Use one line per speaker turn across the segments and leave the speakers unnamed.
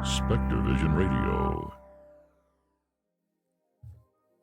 Spectrovision Radio.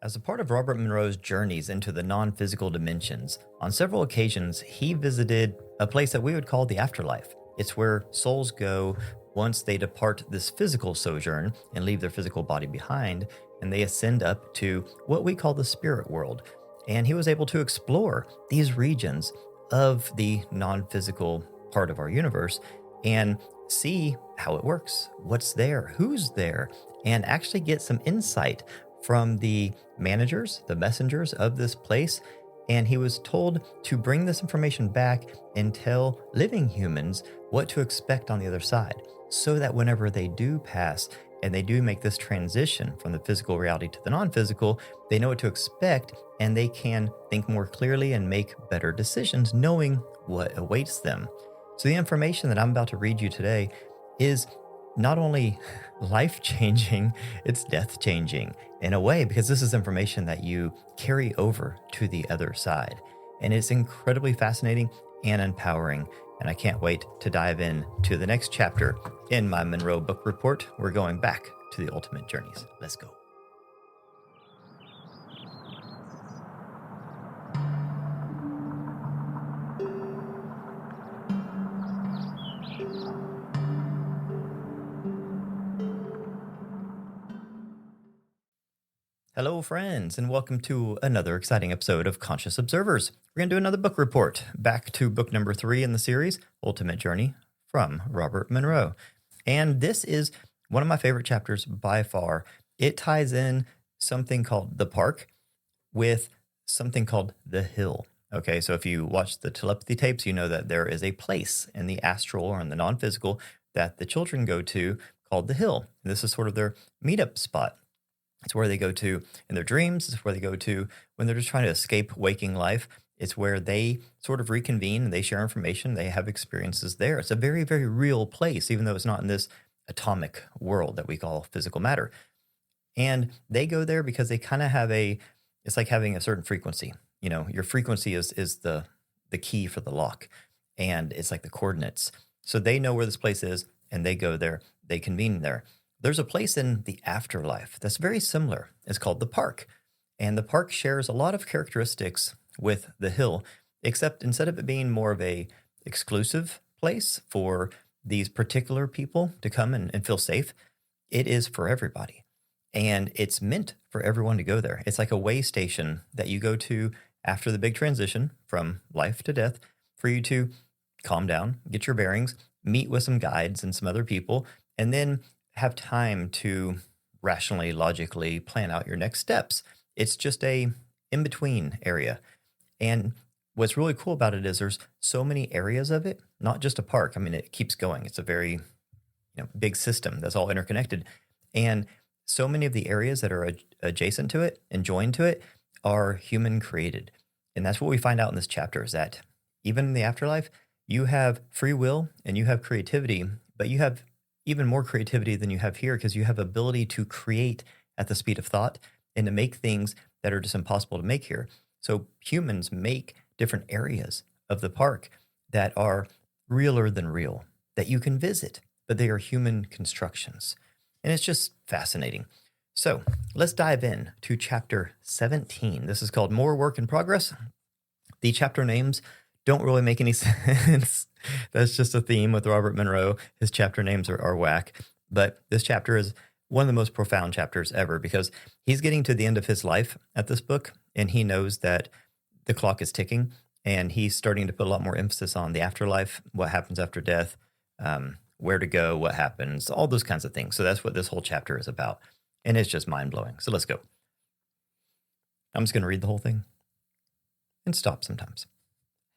As a part of Robert Monroe's journeys into the non-physical dimensions, on several occasions he visited a place that we would call the afterlife. It's where souls go once they depart this physical sojourn and leave their physical body behind, and they ascend up to what we call the spirit world. And he was able to explore these regions of the non-physical part of our universe and see how it works, what's there, who's there, and actually get some insight from the managers, the messengers of this place. And he was told to bring this information back and tell living humans what to expect on the other side, so that whenever they do pass and they do make this transition from the physical reality to the non-physical, they know what to expect and they can think more clearly and make better decisions knowing what awaits them. So the information that I'm about to read you today is not only life-changing, it's death-changing in a way, because this is information that you carry over to the other side. And it's incredibly fascinating and empowering. And I can't wait to dive in to the next chapter in my Monroe book report. We're going back to the ultimate journeys. Let's go. Hello, friends, and welcome to another exciting episode of Conscious Observers. We're going to do another book report, back to book number 3 in the series, Ultimate Journey from Robert Monroe. And this is one of my favorite chapters by far. It ties in something called the park with something called the hill. Okay, so if you watch the Telepathy Tapes, you know that there is a place in the astral or in the non-physical that the children go to called the hill. And this is sort of their meetup spot. It's where they go to in their dreams. It's where they go to when they're just trying to escape waking life. It's where they sort of reconvene and they share information. They have experiences there. It's a very, very real place, even though it's not in this atomic world that we call physical matter. And they go there because they kind of have it's like having a certain frequency. You know, your frequency is the key for the lock, and it's like the coordinates. So they know where this place is and they go there, they convene there. There's a place in the afterlife that's very similar. It's called the park. And the park shares a lot of characteristics with the hill, except instead of it being more of a exclusive place for these particular people to come and feel safe, it is for everybody. And it's meant for everyone to go there. It's like a way station that you go to after the big transition from life to death for you to calm down, get your bearings, meet with some guides and some other people, and then have time to rationally, logically plan out your next steps. It's just a in-between area. And what's really cool about it is there's so many areas of it, not just a park. I mean, it keeps going. It's a very big system that's all interconnected. And so many of the areas that are adjacent to it and joined to it are human created. And that's what we find out in this chapter, is that even in the afterlife, you have free will and you have creativity, but you have even more creativity than you have here, because you have ability to create at the speed of thought and to make things that are just impossible to make here. So humans make different areas of the park that are realer than real, that you can visit, but they are human constructions. And it's just fascinating. So let's dive in to chapter 17. This is called More Work in Progress. The chapter names don't really make any sense. That's just a theme with Robert Monroe. His chapter names are whack. But this chapter is one of the most profound chapters ever, because he's getting to the end of his life at this book, and he knows that the clock is ticking, and he's starting to put a lot more emphasis on the afterlife, what happens after death, where to go, what happens, all those kinds of things. So that's what this whole chapter is about. And it's just mind-blowing. So let's go. I'm just going to read the whole thing and stop sometimes.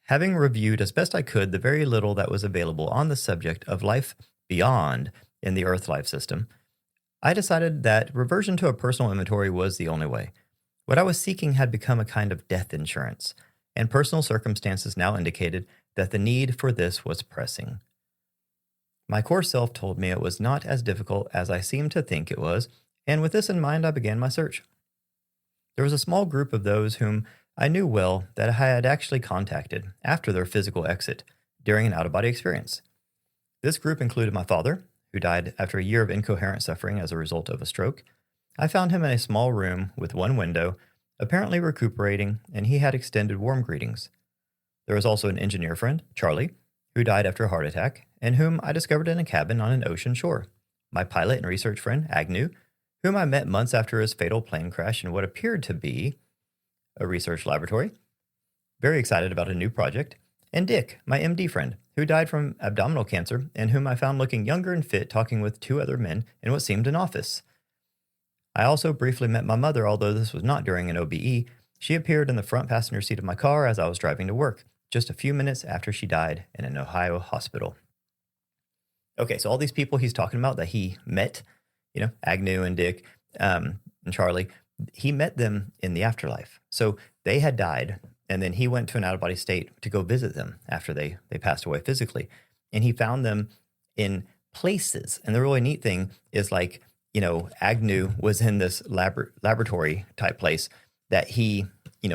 Having reviewed as best I could the very little that was available on the subject of life beyond in the Earth life system, I decided that reversion to a personal inventory was the only way. What I was seeking had become a kind of death insurance, and personal circumstances now indicated that the need for this was pressing. My core self told me it was not as difficult as I seemed to think it was, and with this in mind, I began my search. There was a small group of those whom I knew well that I had actually contacted after their physical exit during an out-of-body experience. This group included my father, who died after a year of incoherent suffering as a result of a stroke. I found him in a small room with one window, apparently recuperating, and he had extended warm greetings. There was also an engineer friend, Charlie, who died after a heart attack, and whom I discovered in a cabin on an ocean shore. My pilot and research friend, Agnew, whom I met months after his fatal plane crash in what appeared to be a research laboratory. Very excited about a new project. And Dick, my MD friend, who died from abdominal cancer, and whom I found looking younger and fit talking with two other men in what seemed an office. I also briefly met my mother, although this was not during an OBE. She appeared in the front passenger seat of my car as I was driving to work, just a few minutes after she died in an Ohio hospital. Okay, so all these people he's talking about that he met, Agnew and Dick and Charlie, he met them in the afterlife. So they had died, and then he went to an out-of-body state to go visit them after they passed away physically. And he found them in places. And the really neat thing is Agnew was in this laboratory type place that he,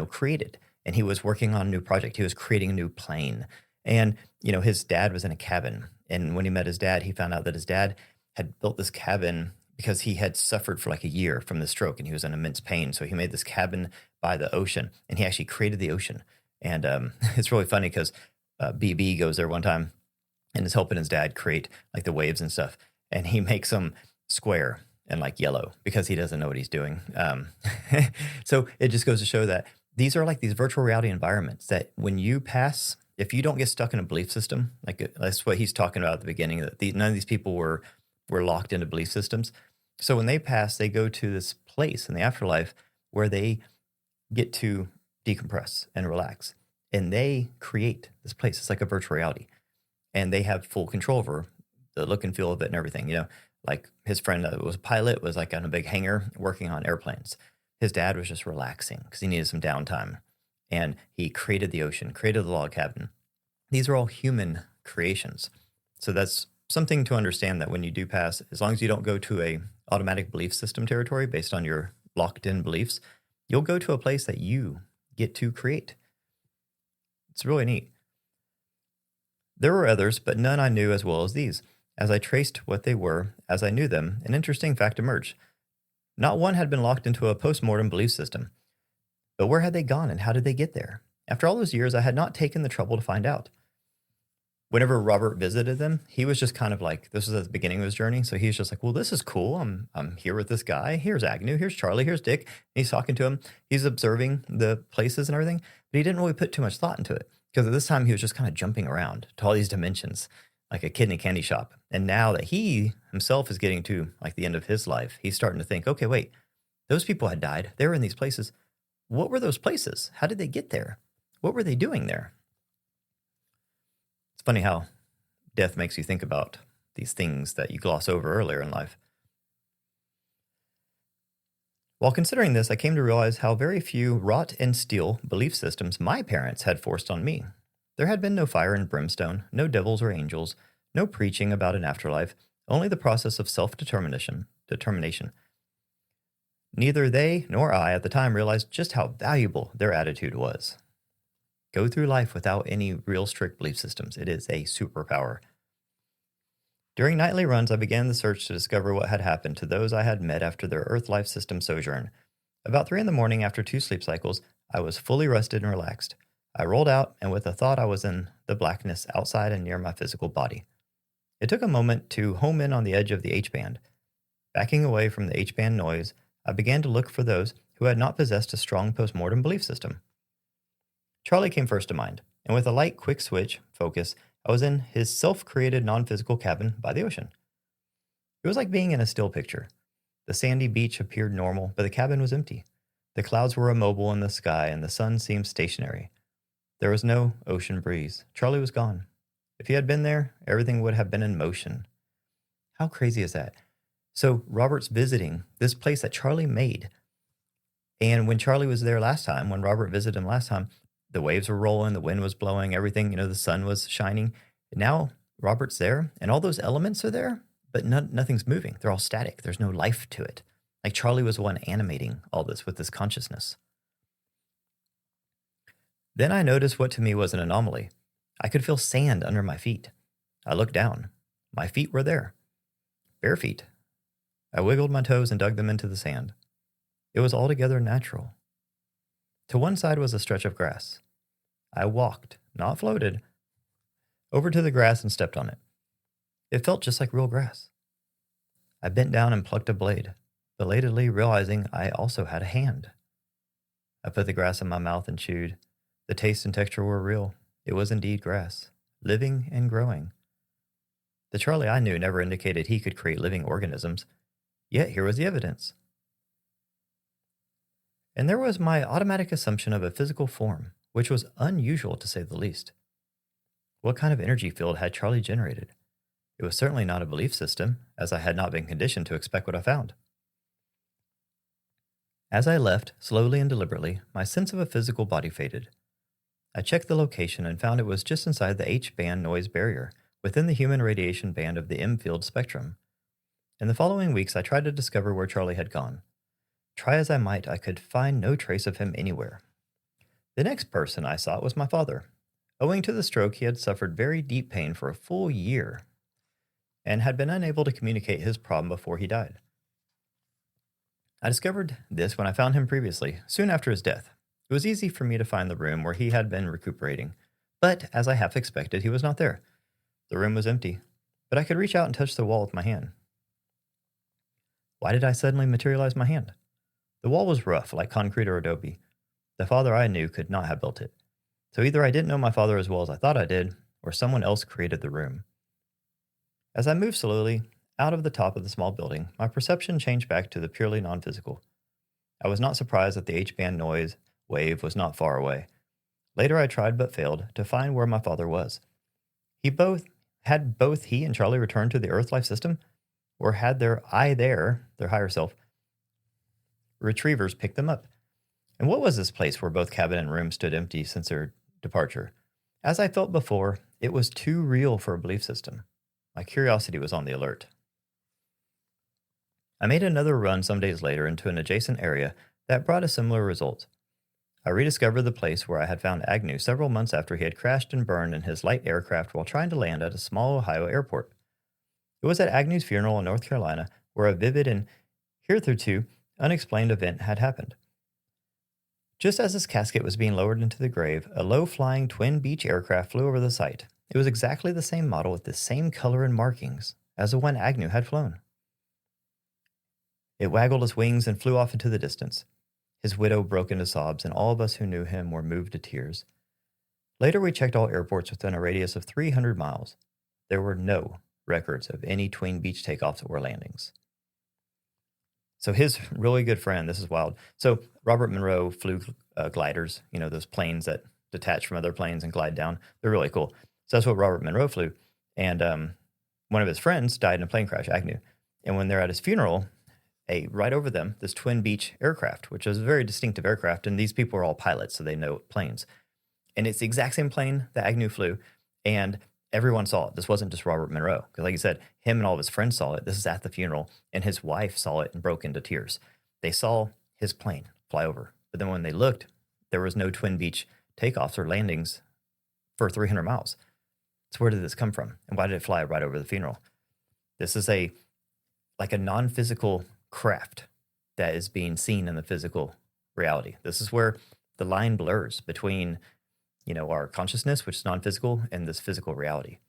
created. And he was working on a new project. He was creating a new plane. And, his dad was in a cabin. And when he met his dad, he found out that his dad had built this cabin because he had suffered for like a year from the stroke and he was in immense pain. So he made this cabin by the ocean and he actually created the ocean. And it's really funny because BB goes there one time and is helping his dad create like the waves and stuff. And he makes them square and like yellow because he doesn't know what he's doing. So it just goes to show that these are like these virtual reality environments that when you pass, if you don't get stuck in a belief system, like that's what he's talking about at the beginning, that none of these people were locked into belief systems. So when they pass, they go to this place in the afterlife where they get to decompress and relax. And they create this place. It's like a virtual reality. And they have full control over the look and feel of it and everything. Like his friend that was a pilot was like on a big hangar working on airplanes. His dad was just relaxing because he needed some downtime. And he created the ocean, created the log cabin. These are all human creations. So that's something to understand, that when you do pass, as long as you don't go to a automatic belief system territory based on your locked in beliefs, you'll go to a place that you get to create. It's really neat. There were others, but none I knew as well as these. As I traced what they were, as I knew them, an interesting fact emerged. Not one had been locked into a post-mortem belief system. But where had they gone and how did they get there? After all those years, I had not taken the trouble to find out. Whenever Robert visited them, he was just kind of like, this was at the beginning of his journey. So he's just like, well, this is cool. I'm here with this guy. Here's Agnew. Here's Charlie. Here's Dick. And he's talking to him. He's observing the places and everything, but he didn't really put too much thought into it because at this time he was just kind of jumping around to all these dimensions like a kid in a candy shop. And now that he himself is getting to like the end of his life, he's starting to think, okay, wait, those people had died. They were in these places. What were those places? How did they get there? What were they doing there? It's funny how death makes you think about these things that you gloss over earlier in life. While considering this, I came to realize how very few wrought in steel belief systems my parents had forced on me. There had been no fire and brimstone, no devils or angels, no preaching about an afterlife, only the process of self-determination. Neither they nor I at the time realized just how valuable their attitude was. Go through life without any real strict belief systems. It is a superpower. During nightly runs, I began the search to discover what had happened to those I had met after their Earth life system sojourn. About 3 a.m, after 2 sleep cycles, I was fully rested and relaxed. I rolled out, and with a thought I was in the blackness outside and near my physical body. It took a moment to home in on the edge of the H-band. Backing away from the H-band noise, I began to look for those who had not possessed a strong postmortem belief system. Charlie came first to mind, and with a light, quick switch focus, I was in his self-created non-physical cabin by the ocean. It was like being in a still picture. The sandy beach appeared normal, but the cabin was empty. The clouds were immobile in the sky, and the sun seemed stationary. There was no ocean breeze. Charlie was gone. If he had been there, everything would have been in motion. How crazy is that? So Robert's visiting this place that Charlie made. And when Charlie was there last time, when Robert visited him last time, the waves were rolling, the wind was blowing, everything, the sun was shining. Now Robert's there, and all those elements are there, but nothing's moving. They're all static. There's no life to it. Like Charlie was the one animating all this with this consciousness. Then I noticed what to me was an anomaly. I could feel sand under my feet. I looked down. My feet were there. Bare feet. I wiggled my toes and dug them into the sand. It was altogether natural. To one side was a stretch of grass. I walked, not floated, over to the grass and stepped on it. It felt just like real grass. I bent down and plucked a blade, belatedly realizing I also had a hand. I put the grass in my mouth and chewed. The taste and texture were real. It was indeed grass, living and growing. The Charlie I knew never indicated he could create living organisms, yet here was the evidence. And there was my automatic assumption of a physical form, which was unusual to say the least. What kind of energy field had Charlie generated? It was certainly not a belief system, as I had not been conditioned to expect what I found. As I left, slowly and deliberately, my sense of a physical body faded. I checked the location and found it was just inside the H-band noise barrier, within the human radiation band of the M-field spectrum. In the following weeks, I tried to discover where Charlie had gone. Try as I might, I could find no trace of him anywhere. The next person I sought was my father. Owing to the stroke, he had suffered very deep pain for a full year and had been unable to communicate his problem before he died. I discovered this when I found him previously, soon after his death. It was easy for me to find the room where he had been recuperating, but as I half expected, he was not there. The room was empty, but I could reach out and touch the wall with my hand. Why did I suddenly materialize my hand? The wall was rough, like concrete or adobe. The father I knew could not have built it. So either I didn't know my father as well as I thought I did, or someone else created the room. As I moved slowly out of the top of the small building, my perception changed back to the purely non-physical. I was not surprised that the H-band noise wave was not far away. Later I tried but failed to find where my father was. Had both he and Charlie returned to the Earth life system, or had their higher self, retrievers picked them up? And what was this place where both cabin and room stood empty since their departure? As I felt before, it was too real for a belief system. My curiosity was on the alert. I made another run some days later into an adjacent area that brought a similar result. I rediscovered the place where I had found Agnew several months after he had crashed and burned in his light aircraft while trying to land at a small Ohio airport. It was at Agnew's funeral in North Carolina where a vivid and hitherto unexplained event had happened. Just as his casket was being lowered into the grave, a low-flying twin Beech aircraft flew over the site. It was exactly the same model with the same color and markings as the one Agnew had flown. It waggled its wings and flew off into the distance. His widow broke into sobs, and all of us who knew him were moved to tears. Later, we checked all airports within a radius of 300 miles. There were no records of any twin Beech takeoffs or landings. So his really good friend, this is wild. So Robert Monroe flew gliders, those planes that detach from other planes and glide down. They're really cool. So that's what Robert Monroe flew. And one of his friends died in a plane crash, Agnew. And when they're at his funeral, right over them, this twin Beech aircraft, which is a very distinctive aircraft. And these people are all pilots, so they know planes. And it's the exact same plane that Agnew flew. And everyone saw it. This wasn't just Robert Monroe. Because like you said, him and all of his friends saw it. This is at the funeral. And his wife saw it and broke into tears. They saw his plane fly over. But then when they looked, there was no twin Beech takeoffs or landings for 300 miles. So where did this come from? And why did it fly right over the funeral? This is a non-physical craft that is being seen in the physical reality. This is where the line blurs between our consciousness, which is non-physical, and this physical reality.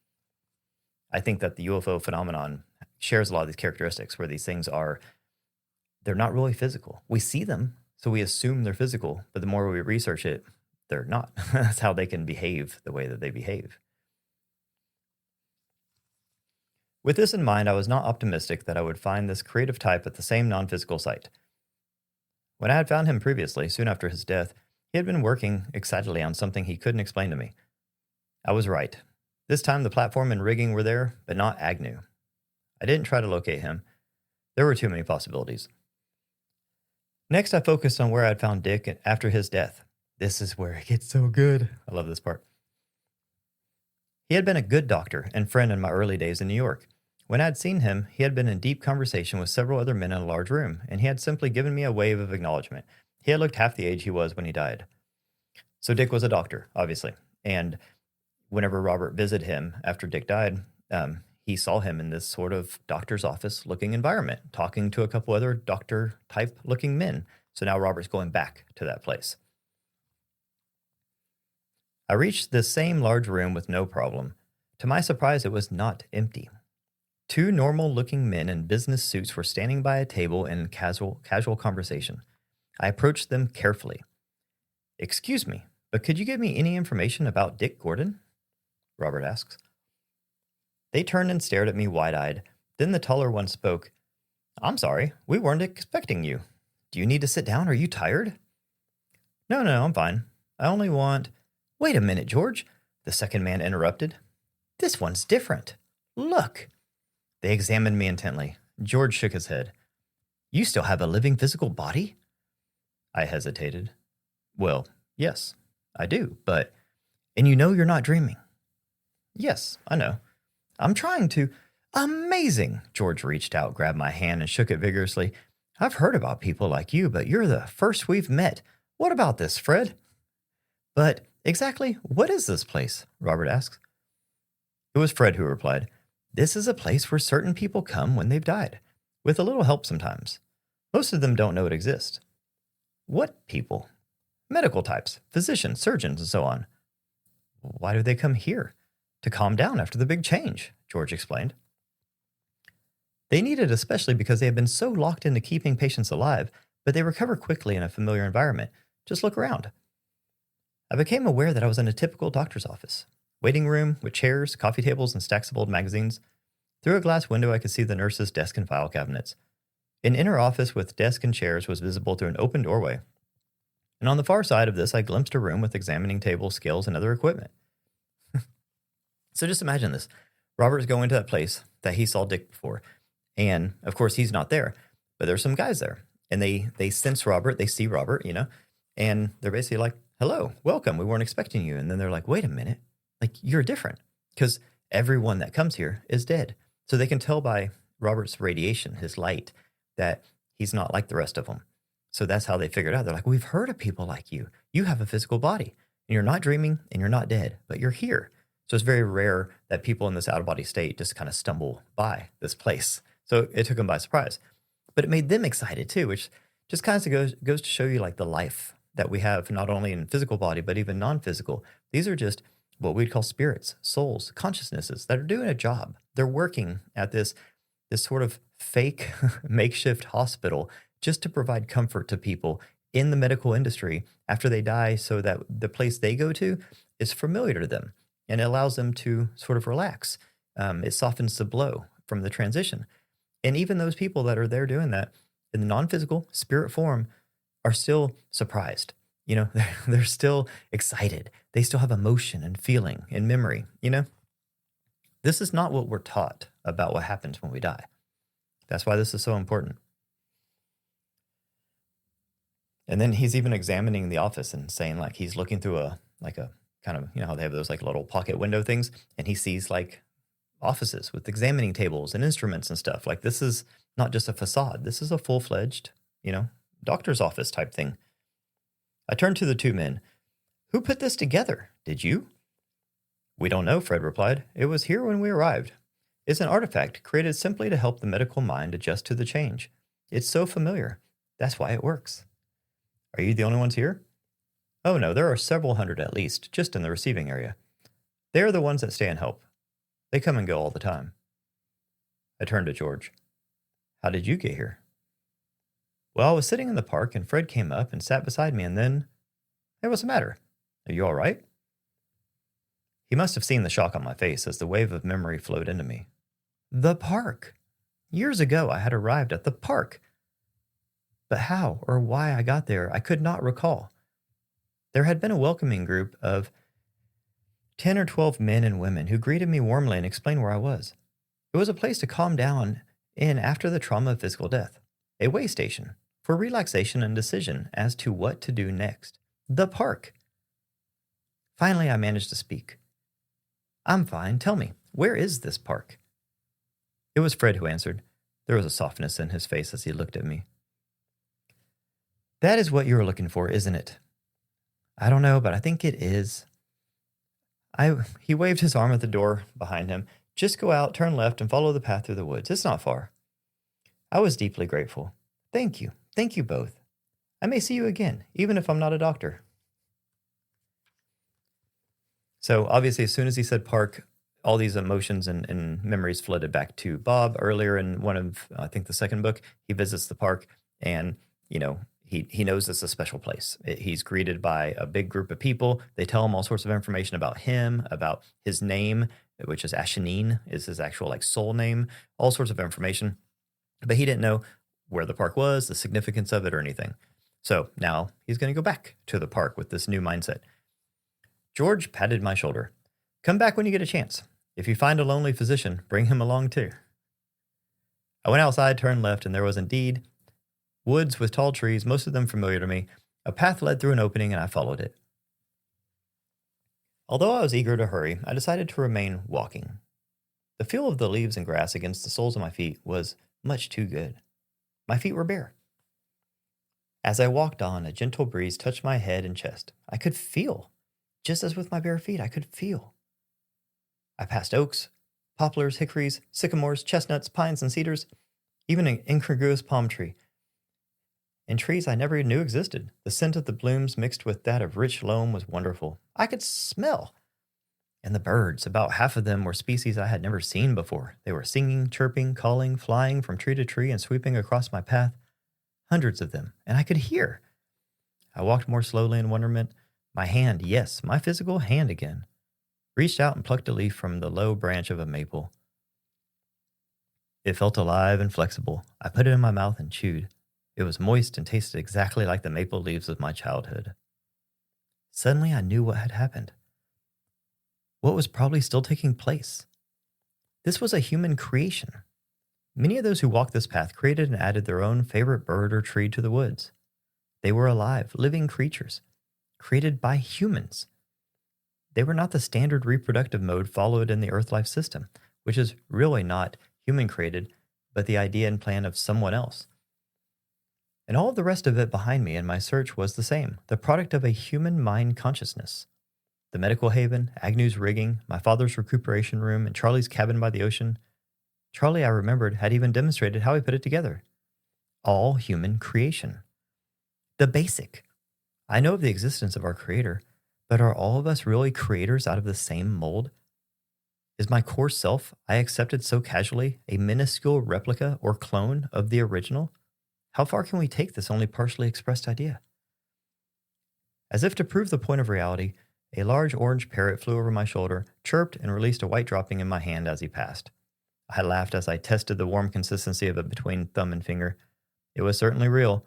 I think that the UFO phenomenon shares a lot of these characteristics where these things they're not really physical. We see them, so we assume they're physical, but the more we research it, they're not. That's how they can behave the way that they behave. With this in mind, I was not optimistic that I would find this creative type at the same non-physical site. When I had found him previously, soon after his death, he had been working excitedly on something he couldn't explain to me. I was right. This time the platform and rigging were there, but not Agnew. I didn't try to locate him. There were too many possibilities. Next, I focused on where I had found Dick after his death. This is where it gets so good. I love this part. He had been a good doctor and friend in my early days in New York. When I had seen him, he had been in deep conversation with several other men in a large room, and he had simply given me a wave of acknowledgement. He had looked half the age he was when he died. So Dick was a doctor, obviously, and whenever Robert visited him after Dick died, he saw him in this sort of doctor's office looking environment, talking to a couple other doctor type looking men. So now Robert's going back to that place. I reached the same large room with no problem. To my surprise, it was not empty. Two normal looking men in business suits were standing by a table in casual conversation. I approached them carefully. "Excuse me, but could you give me any information about Dick Gordon?" Robert asks. They turned and stared at me wide-eyed. Then the taller one spoke. "I'm sorry, we weren't expecting you. Do you need to sit down? Are you tired?" No, I'm fine. I only want—" "Wait a minute, George," the second man interrupted. "This one's different. Look." They examined me intently. George shook his head. "You still have a living physical body?" I hesitated. "Well, yes, I do, but—" "And you know you're not dreaming?" "Yes, I know. I'm trying to—" "Amazing!" George reached out, grabbed my hand, and shook it vigorously. "I've heard about people like you, but you're the first we've met. What about this, Fred?" "But exactly what is this place?" Robert asked. It was Fred who replied. "This is a place where certain people come when they've died, with a little help sometimes. Most of them don't know it exists." "What people?" "Medical types, physicians, surgeons, and so on." "Why do they come here?" "To calm down after the big change," George explained. "They need it especially because they have been so locked into keeping patients alive, but they recover quickly in a familiar environment. Just look around." I became aware that I was in a typical doctor's office. Waiting room with chairs, coffee tables, and stacks of old magazines. Through a glass window, I could see the nurse's desk and file cabinets. An inner office with desk and chairs was visible through an open doorway. And on the far side of this, I glimpsed a room with examining tables, scales, and other equipment. So just imagine this. Robert's going to that place that he saw Dick before. And, of course, he's not there. But there's some guys there. And they sense Robert. They see Robert, And they're basically like, "Hello, welcome. We weren't expecting you." And then they're like, "Wait a minute. Like, you're different." Because everyone that comes here is dead. So they can tell by Robert's radiation, his light, that he's not like the rest of them. So that's how they figured out. They're like, "We've heard of people like you. You have a physical body. And you're not dreaming and you're not dead, but you're here." So it's very rare that people in this out-of-body state just kind of stumble by this place. So it took them by surprise. But it made them excited too, which just kind of goes to show you like the life that we have, not only in physical body, but even non-physical. These are just what we'd call spirits, souls, consciousnesses that are doing a job. They're working at this sort of fake makeshift hospital just to provide comfort to people in the medical industry after they die, so that the place they go to is familiar to them and it allows them to sort of relax. It softens the blow from the transition. And even those people that are there doing that in the non-physical spirit form are still surprised. They're still excited. They still have emotion and feeling and memory. This is not what we're taught about what happens when we die. That's why this is so important. And then he's even examining the office and saying, like, he's looking through a kind of, how they have those like little pocket window things, and he sees like offices with examining tables and instruments and stuff. Like, this is not just a facade. This is a full-fledged, doctor's office type thing. I turned to the two men. "Who put this together? Did you?" "We don't know," Fred replied. "It was here when we arrived. It's an artifact created simply to help the medical mind adjust to the change. It's so familiar. That's why it works." "Are you the only ones here?" "Oh, no, there are several hundred at least, just in the receiving area. They are the ones that stay and help. They come and go all the time." I turned to George. "How did you get here?" "Well, I was sitting in the park, and Fred came up and sat beside me, and then—" "Hey, what's the matter? Are you all right?" He must have seen the shock on my face as the wave of memory flowed into me. The park! Years ago, I had arrived at the park. But how or why I got there, I could not recall. There had been a welcoming group of 10 or 12 men and women who greeted me warmly and explained where I was. It was a place to calm down in after the trauma of physical death, a way station for relaxation and decision as to what to do next. The park. Finally, I managed to speak. "I'm fine. Tell me, where is this park?" It was Fred who answered. There was a softness in his face as he looked at me. "That is what you are looking for, isn't it?" "I don't know, but I think it is." He waved his arm at the door behind him. Just go out, turn left, and follow the path through the woods. It's not far. I was deeply grateful. Thank you. Thank you both. I may see you again, even if I'm not a doctor. So obviously, as soon as he said park, all these emotions and memories flooded back to Bob. Earlier in one of, I think, the second book, he visits the park and, he knows it's a special place. He's greeted by a big group of people. They tell him all sorts of information about him, about his name, which is Ashanine, is his actual soul name, all sorts of information. But he didn't know where the park was, the significance of it, or anything. So now he's going to go back to the park with this new mindset. George patted my shoulder. Come back when you get a chance. If you find a lonely physician, bring him along too. I went outside, turned left, and there was indeed woods with tall trees, most of them familiar to me. A path led through an opening, and I followed it. Although I was eager to hurry, I decided to remain walking. The feel of the leaves and grass against the soles of my feet was much too good. My feet were bare. As I walked on, a gentle breeze touched my head and chest. I could feel. Just as with my bare feet, I could feel. I passed oaks, poplars, hickories, sycamores, chestnuts, pines, and cedars, even an incongruous palm tree, and trees I never knew existed. The scent of the blooms mixed with that of rich loam was wonderful. I could smell. And the birds, about half of them were species I had never seen before. They were singing, chirping, calling, flying from tree to tree and sweeping across my path. Hundreds of them, and I could hear. I walked more slowly in wonderment. My hand, yes, my physical hand again, reached out and plucked a leaf from the low branch of a maple. It felt alive and flexible. I put it in my mouth and chewed. It was moist and tasted exactly like the maple leaves of my childhood. Suddenly I knew what had happened. What was probably still taking place. This was a human creation. Many of those who walked this path created and added their own favorite bird or tree to the woods. They were alive, living creatures, created by humans. They were not the standard reproductive mode followed in the Earth life system, which is really not human-created, but the idea and plan of someone else. And all of the rest of it behind me in my search was the same, the product of a human mind consciousness. The medical haven, Agnew's rigging, my father's recuperation room, and Charlie's cabin by the ocean. Charlie, I remembered, had even demonstrated how he put it together. All human creation. The basic. I know of the existence of our Creator, but are all of us really creators out of the same mold? Is my core self I accepted so casually a minuscule replica or clone of the original? How far can we take this only partially expressed idea? As if to prove the point of reality, a large orange parrot flew over my shoulder, chirped, and released a white dropping in my hand as he passed. I laughed as I tested the warm consistency of it between thumb and finger. It was certainly real.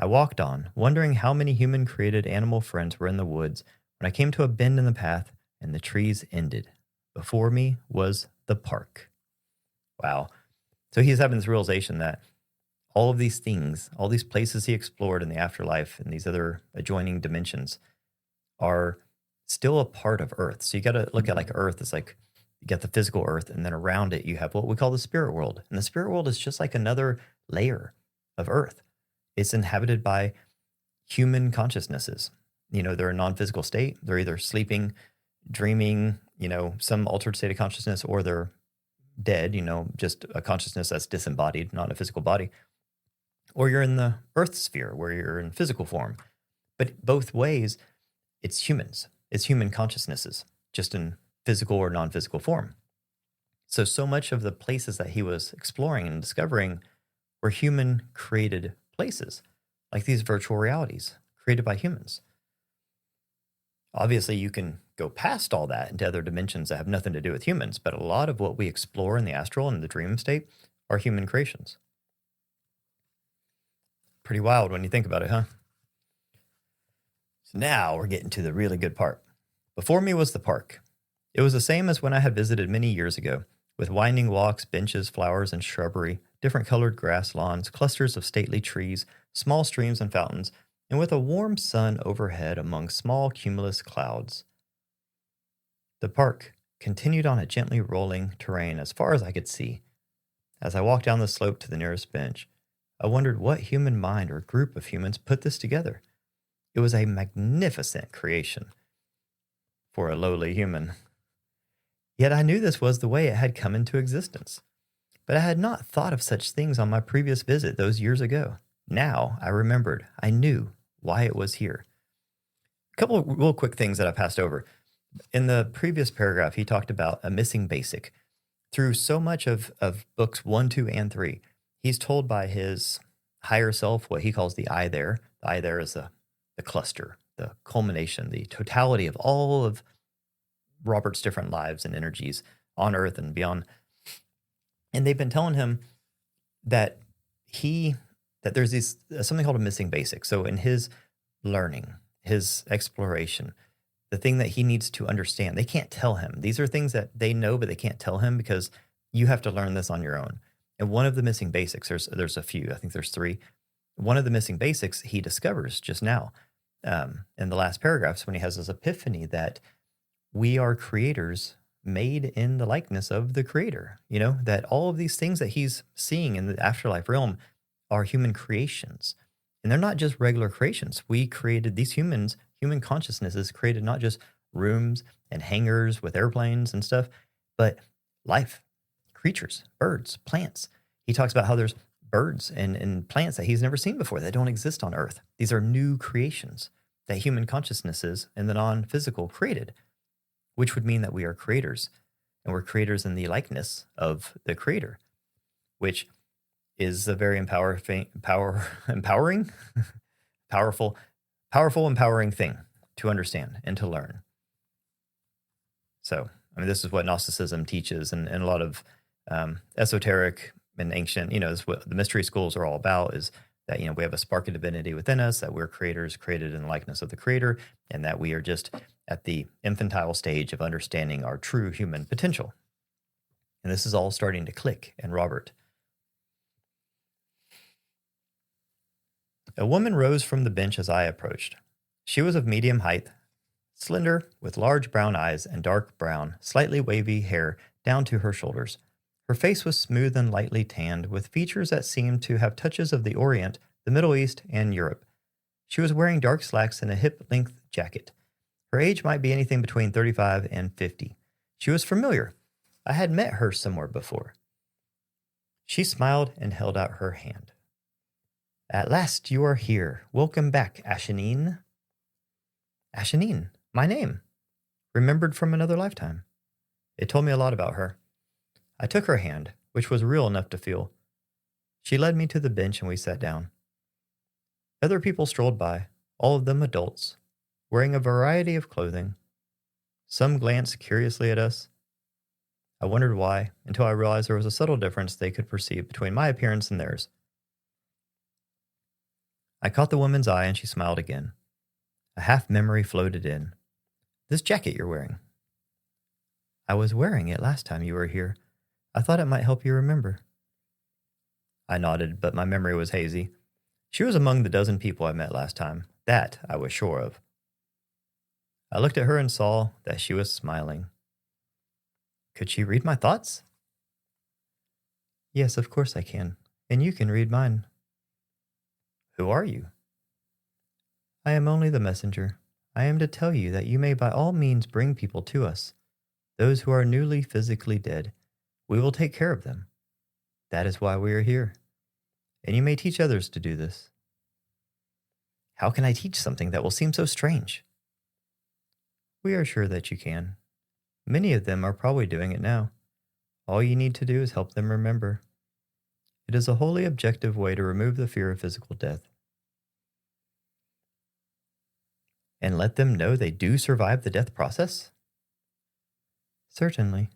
I walked on, wondering how many human-created animal friends were in the woods when I came to a bend in the path and the trees ended. Before me was the park. Wow. So he's having this realization that all of these things, all these places he explored in the afterlife and these other adjoining dimensions are still a part of Earth. So you got to look at Earth as you got the physical Earth, and then around it you have what we call the spirit world. And the spirit world is just like another layer of Earth. It's inhabited by human consciousnesses. They're a non-physical state. They're either sleeping, dreaming, some altered state of consciousness, or they're dead, just a consciousness that's disembodied, not a physical body. Or you're in the Earth sphere where you're in physical form. But both ways, it's humans. It's human consciousnesses, just in physical or non-physical form. So much of the places that he was exploring and discovering were human-created places, like these virtual realities created by humans. Obviously, you can go past all that into other dimensions that have nothing to do with humans, but a lot of what we explore in the astral and the dream state are human creations. Pretty wild when you think about it, huh? So now we're getting to the really good part. Before me was the park. It was the same as when I had visited many years ago, with winding walks, benches, flowers, and shrubbery, different colored grass lawns, clusters of stately trees, small streams and fountains, and with a warm sun overhead among small cumulus clouds. The park continued on a gently rolling terrain as far as I could see. As I walked down the slope to the nearest bench, I wondered what human mind or group of humans put this together. It was a magnificent creation for a lowly human. Yet I knew this was the way it had come into existence. But I had not thought of such things on my previous visit those years ago. Now I remembered. I knew why it was here. A couple of real quick things that I passed over. In the previous paragraph, he talked about a missing basic. Through so much of books 1, 2, and 3, he's told by his higher self what he calls the I there. The I there is the cluster, the culmination, the totality of all of Robert's different lives and energies on Earth and beyond. And they've been telling him that there's these something called a missing basic. So in his learning, his exploration, the thing that he needs to understand, they can't tell him. These are things that they know, but they can't tell him because you have to learn this on your own. And one of the missing basics, there's a few, I think there's 3. One of the missing basics he discovers just now in the last paragraphs when he has this epiphany that we are creators made in the likeness of the creator, that all of these things that he's seeing in the afterlife realm are human creations. And they're not just regular creations. We created these human consciousnesses created not just rooms and hangars with airplanes and stuff, but life, creatures, birds, plants. He talks about how there's birds and plants that he's never seen before that don't exist on Earth. These are new creations that human consciousnesses and the non-physical created, which would mean that we are creators, and we're creators in the likeness of the creator, which is a very empowering, powerful, empowering thing to understand and to learn. So, this is what Gnosticism teaches, and a lot of esoteric and ancient, is what the mystery schools are all about, is that, we have a spark of divinity within us, that we're creators created in the likeness of the creator, and that we are just at the infantile stage of understanding our true human potential. And this is all starting to click in Robert. A woman rose from the bench as I approached. She was of medium height, slender, with large brown eyes and dark brown, slightly wavy hair down to her shoulders. Her face was smooth and lightly tanned, with features that seemed to have touches of the Orient, the Middle East, and Europe. She was wearing dark slacks and a hip-length jacket. Her age might be anything between 35 and 50. She was familiar. I had met her somewhere before. She smiled and held out her hand. At last you are here. Welcome back, Ashenine. Ashenine, my name. Remembered from another lifetime. It told me a lot about her. I took her hand, which was real enough to feel. She led me to the bench and we sat down. Other people strolled by, all of them adults, wearing a variety of clothing. Some glanced curiously at us. I wondered why, until I realized there was a subtle difference they could perceive between my appearance and theirs. I caught the woman's eye and she smiled again. A half-memory floated in. This jacket you're wearing. I was wearing it last time you were here. I thought it might help you remember. I nodded, but my memory was hazy. She was among the dozen people I met last time. That I was sure of. I looked at her and saw that she was smiling. Could she read my thoughts? Yes, of course I can, and you can read mine. Who are you? I am only the messenger. I am to tell you that you may by all means bring people to us. Those who are newly physically dead, we will take care of them. That is why we are here. And you may teach others to do this. How can I teach something that will seem so strange? We are sure that you can. Many of them are probably doing it now. All you need to do is help them remember. It is a wholly objective way to remove the fear of physical death. And let them know they do survive the death process? Certainly.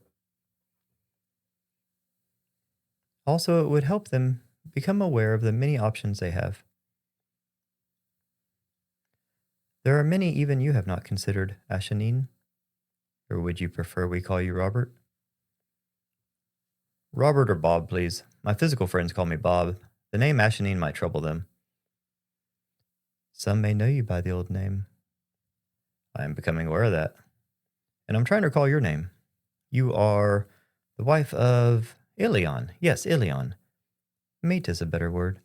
Also, it would help them become aware of the many options they have. There are many even you have not considered, Ashenine. Or would you prefer we call you Robert? Robert or Bob, please. My physical friends call me Bob. The name Ashenine might trouble them. Some may know you by the old name. I am becoming aware of that. And I'm trying to recall your name. You are the wife of Ilion. Yes, Ilion. Mate is a better word.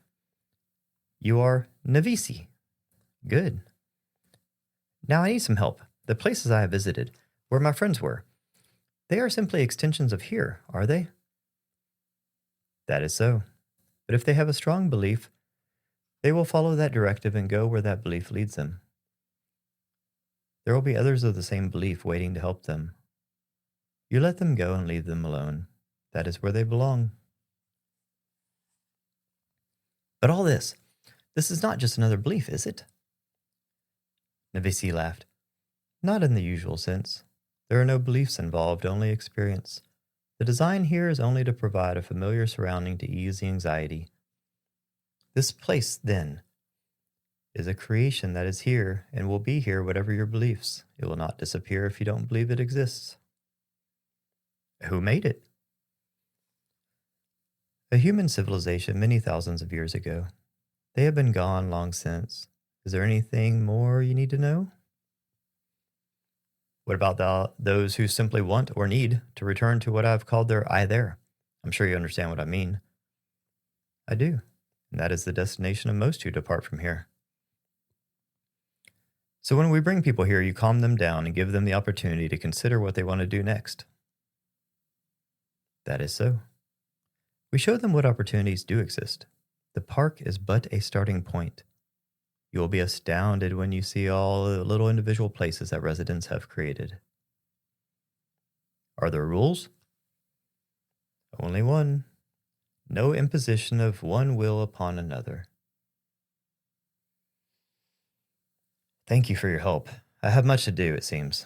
You are Navisi. Good. Now I need some help. The places I have visited, where my friends were, They are simply extensions of here, are they? That is so. But if they have a strong belief, they will follow that directive and go where that belief leads them. There will be others of the same belief waiting to help them. You let them go and leave them alone. That is where they belong. But all this is not just another belief, is it? Navisi laughed. Not in the usual sense. There are no beliefs involved, only experience. The design here is only to provide a familiar surrounding to ease the anxiety. This place, then, is a creation that is here and will be here whatever your beliefs. It will not disappear if you don't believe it exists. Who made it? A human civilization many thousands of years ago. They have been gone long since. Is there anything more you need to know? What about those who simply want or need to return to what I've called their I there? I'm sure you understand what I mean. I do, and that is the destination of most who depart from here. So when we bring people here, you calm them down and give them the opportunity to consider what they want to do next. That is so. We show them what opportunities do exist. The park is but a starting point. You will be astounded when you see all the little individual places that residents have created. Are there rules? Only one. No imposition of one will upon another. Thank you for your help. I have much to do, it seems.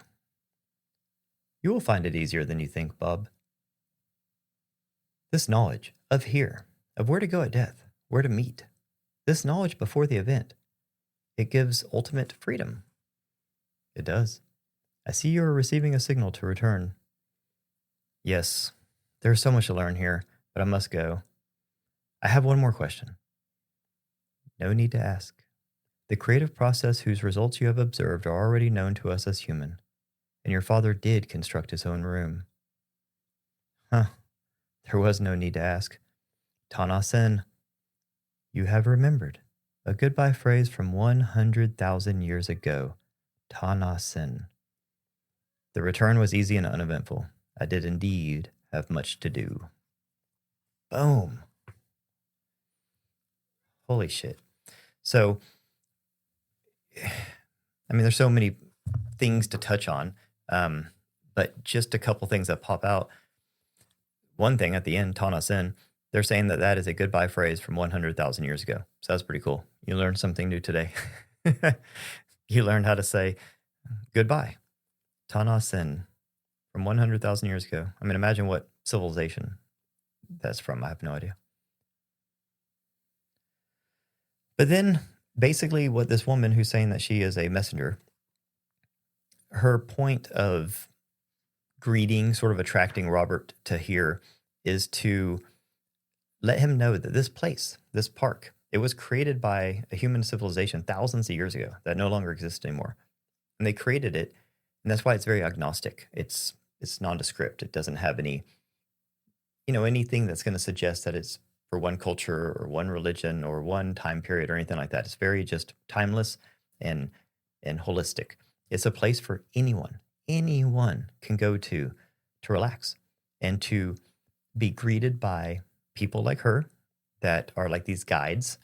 You will find it easier than you think, Bob. This knowledge of here, of where to go at death, where to meet, this knowledge before the event, it gives ultimate freedom. It does. I see you are receiving a signal to return. Yes, there is so much to learn here, but I must go. I have one more question. No need to ask. The creative process whose results you have observed are already known to us as human, and your father did construct his own room. Huh, there was no need to ask. Tana Sen, you have remembered. A goodbye phrase from 100,000 years ago. Tana Sen. The return was easy and uneventful. I did indeed have much to do. Boom. Holy shit. So, I mean, there's so many things to touch on, but just a couple things that pop out. One thing at the end, Tana Sen, they're saying that that is a goodbye phrase from 100,000 years ago. So that's pretty cool. You learned something new today. You learned how to say goodbye. Tana Sen from 100,000 years ago. I mean, imagine what civilization that's from. I have no idea. But then basically what this woman who's saying that she is a messenger, her point of greeting, sort of attracting Robert to here, is to let him know that this place, this park, it was created by a human civilization thousands of years ago that no longer exists anymore. And they created it, and that's why it's very agnostic. It's nondescript. It doesn't have any, anything that's going to suggest that it's for one culture or one religion or one time period or anything like that. It's very just timeless and holistic. It's a place for anyone can go to relax and to be greeted by people like her that are like these guides,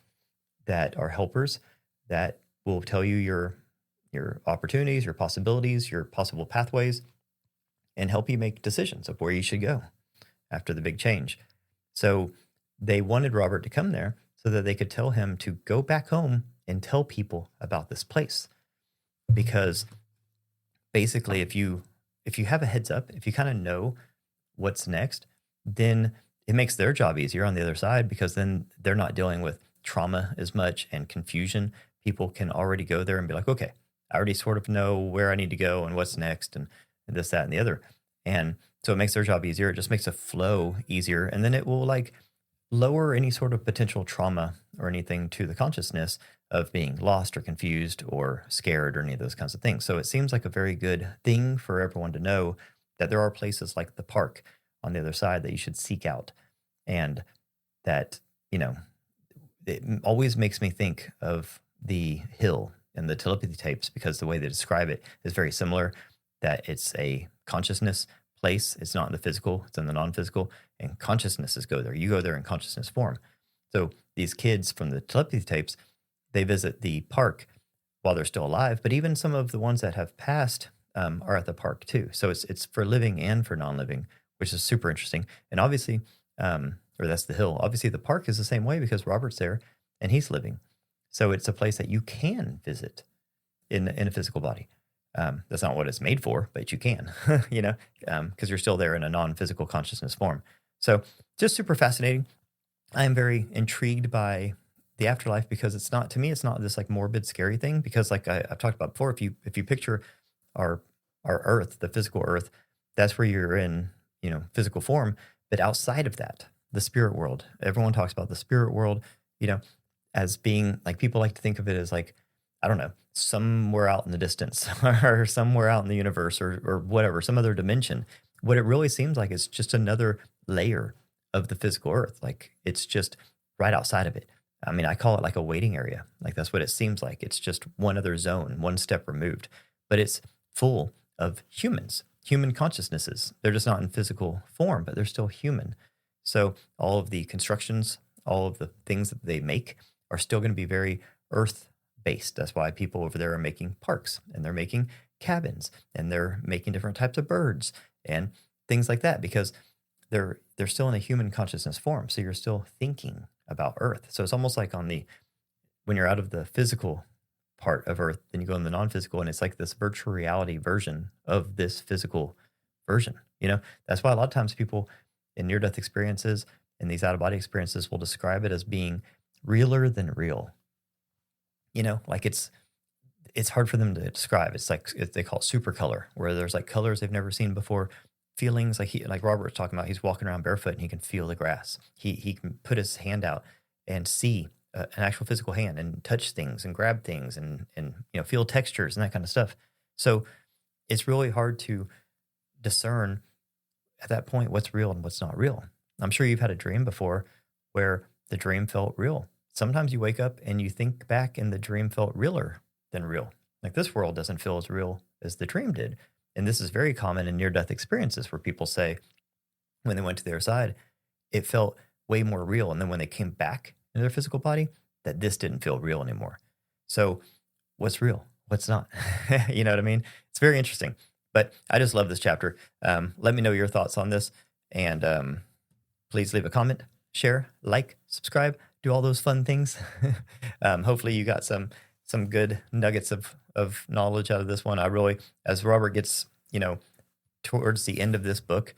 that are helpers, that will tell you your opportunities, your possibilities, your possible pathways, and help you make decisions of where you should go after the big change. So they wanted Robert to come there so that they could tell him to go back home and tell people about this place. Because basically, if you have a heads up, if you kind of know what's next, then it makes their job easier on the other side, because then they're not dealing with trauma as much and confusion. People can already go there and be like, okay, I already sort of know where I need to go and what's next and this, that, and the other. And so it makes their job easier. It just makes a flow easier. And then it will like lower any sort of potential trauma or anything to the consciousness of being lost or confused or scared or any of those kinds of things. So it seems like a very good thing for everyone to know that there are places like the park on the other side that you should seek out. And that, it always makes me think of the hill and the telepathy tapes, because the way they describe it is very similar, that it's a consciousness place. It's not in the physical, it's in the non-physical, and consciousnesses go there. You go there in consciousness form. So these kids from the telepathy tapes, they visit the park while they're still alive, but even some of the ones that have passed are at the park too. So it's for living and for non-living, which is super interesting. And obviously, or that's the hill. Obviously, the park is the same way because Robert's there and he's living. So it's a place that you can visit in a physical body. That's not what it's made for, but you can, because you're still there in a non-physical consciousness form. So just super fascinating. I am very intrigued by the afterlife because it's not, to me, it's not this like morbid, scary thing. Because like I've talked about before, if you picture our Earth, the physical Earth, that's where you're in, physical form. But outside of that, the spirit world, everyone talks about the spirit world, as being like, people like to think of it as like, I don't know, somewhere out in the distance or somewhere out in the universe or whatever, some other dimension. What it really seems like is just another layer of the physical Earth. Like it's just right outside of it. I mean, I call it like a waiting area. Like that's what it seems like. It's just one other zone, one step removed, but it's full of humans, human consciousnesses. They're just not in physical form, but they're still human. So all of the constructions, all of the things that they make are still going to be very Earth based. That's why people over there are making parks and they're making cabins and they're making different types of birds and things like that, because they're still in a human consciousness form. So you're still thinking about Earth. So it's almost like when you're out of the physical part of Earth, then you go in the non-physical, and it's like this virtual reality version of this physical version. That's why a lot of times people in near-death experiences and these out-of-body experiences will describe it as being realer than real. Like it's hard for them to describe. It's like they call it super color, where there's like colors they've never seen before. Feelings like Robert was talking about. He's walking around barefoot and he can feel the grass. He can put his hand out and see an actual physical hand and touch things and grab things and feel textures and that kind of stuff. So it's really hard to discern at that point what's real and what's not real. I'm sure you've had a dream before where the dream felt real. Sometimes you wake up and you think back and the dream felt realer than real. Like this world doesn't feel as real as the dream did. And this is very common in near-death experiences where people say when they went to the other side, it felt way more real. And then when they came back into their physical body, that this didn't feel real anymore. So what's real? What's not? You know what I mean? It's very interesting. But I just love this chapter. Let me know your thoughts on this. And please leave a comment, share, like, subscribe, do all those fun things. Hopefully you got some good nuggets of knowledge out of this one. I really, as Robert gets, towards the end of this book,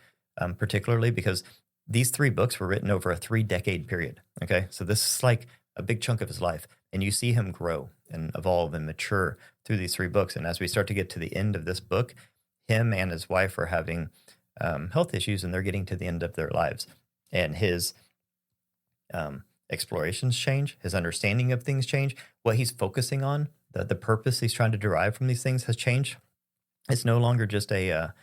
particularly because these 3 books were written over a 3-decade period. Okay. So this is like a big chunk of his life, and you see him grow and evolve and mature through these 3 books. And as we start to get to the end of this book, him and his wife are having health issues, and they're getting to the end of their lives, and his explorations change, his understanding of things change, what he's focusing on, the purpose he's trying to derive from these things has changed. It's no longer just a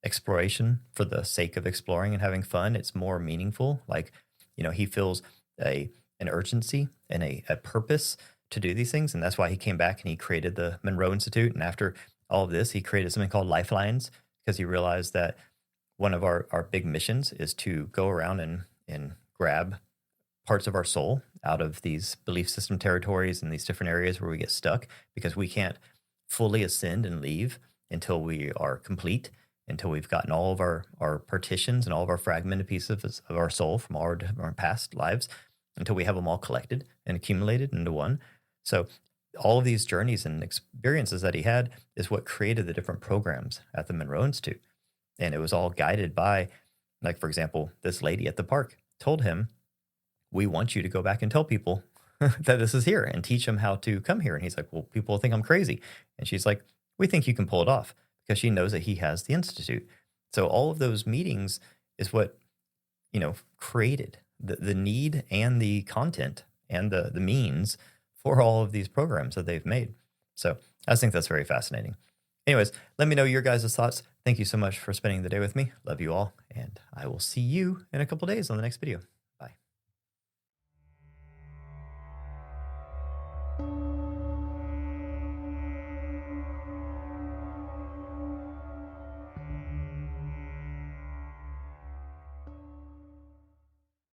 exploration for the sake of exploring and having fun. It's more meaningful. Like, he feels an urgency and a purpose to do these things. And that's why he came back and he created the Monroe Institute. And after all of this, he created something called Lifelines, because he realized that one of our big missions is to go around and grab parts of our soul out of these belief system territories and these different areas where we get stuck, because we can't fully ascend and leave until we are complete, until we've gotten all of our partitions and all of our fragmented pieces of our soul from all our past lives, until we have them all collected and accumulated into one. So all of these journeys and experiences that he had is what created the different programs at the Monroe Institute. And it was all guided by, like, for example, this lady at the park told him, we want you to go back and tell people that this is here and teach them how to come here. And he's like, well, people think I'm crazy. And she's like, we think you can pull it off, because she knows that he has the Institute. So all of those meetings is what, created the need and the content and the means for all of these programs that they've made. So I just think that's very fascinating. Anyways, let me know your guys' thoughts. Thank you so much for spending the day with me. Love you all. And I will see you in a couple days on the next video.